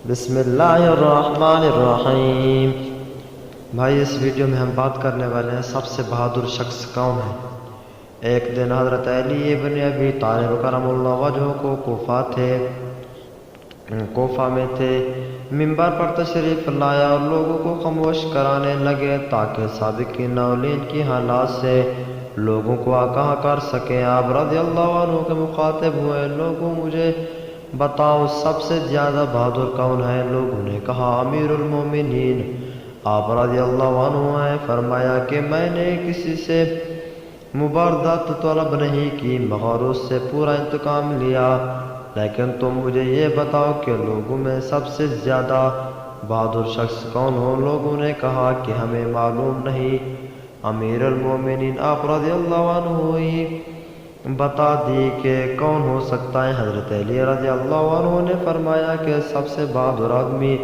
بسم اللہ الرحمن الرحیم۔ بھائی اس ویڈیو میں ہم بات کرنے والے ہیں سب سے بہادر شخص کون ہے۔ ایک دن حضرت علی ابن ابی طالب کرم اللہ وجہہ کو کوفہ میں تھے، منبر پر تشریف لایا اور لوگوں کو خاموش کرانے لگے تاکہ سابقین اولین کی حالات سے لوگوں کو آگاہ کر سکیں۔ آپ رضی اللہ عنہ کے مخاطب ہوئے، لوگوں مجھے بتاؤ سب سے زیادہ بہادر کون ہے؟ لوگوں نے کہا امیر المومنین۔ آپ رضی اللہ عنہ ہیں، فرمایا کہ میں نے کسی سے مبارزت طلب نہیں کی مگر اس سے پورا انتقام لیا، لیکن تم مجھے یہ بتاؤ کہ لوگوں میں سب سے زیادہ بہادر شخص کون ہو؟ لوگوں نے کہا کہ ہمیں معلوم نہیں امیر المومنین۔ آپ رضی اللہ عنہ ہی بتا دی کہ کون ہو سکتا ہے۔ حضرت علی رضی اللہ عنہ نے فرمایا کہ سب سے بہادر آدمی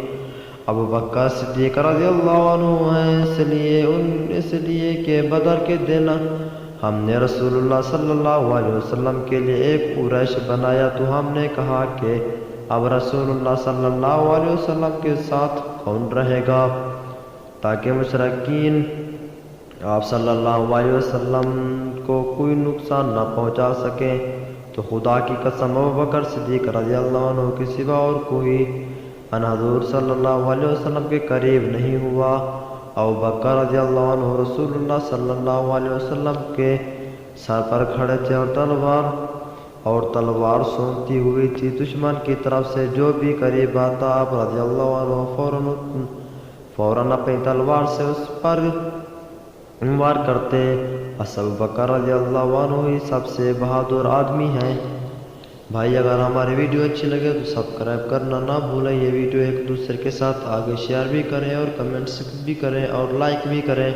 ابو بکر صدیق رضی اللہ عنہ ہیں، اس لیے کہ بدر کے دن ہم نے رسول اللہ صلی اللہ علیہ وسلم کے لیے ایک قریش بنایا تو ہم نے کہا کہ اب رسول اللہ صلی اللہ علیہ وسلم کے ساتھ کون رہے گا تاکہ مشرکین آپ صلی اللہ علیہ وسلم کو کوئی نقصان نہ پہنچا سکیں، تو خدا کی قسم ابو بکر صدیق رضی اللہ عنہ کے سوا اور کوئی ان حضور صلی اللہ علیہ وسلم کے قریب نہیں ہوا۔ ابو بکر رضی اللہ عنہ رسول اللہ صلی اللہ علیہ وسلم کے سر پر کھڑے تھے اور تلوار سونتی ہوئی تھی۔ دشمن کی طرف سے جو بھی قریب آتا آپ رضی اللہ عنہ فوراً اپنی تلوار سے اس پر وار کرتے۔ ابو بکر رضی اللہ عنہ ہی سب سے بہادر آدمی ہیں۔ بھائی اگر ہماری ویڈیو اچھی لگے تو سبسکرائب کرنا نہ بھولیں، یہ ویڈیو ایک دوسرے کے ساتھ آگے شیئر بھی کریں اور کمنٹس بھی کریں اور لائک بھی کریں۔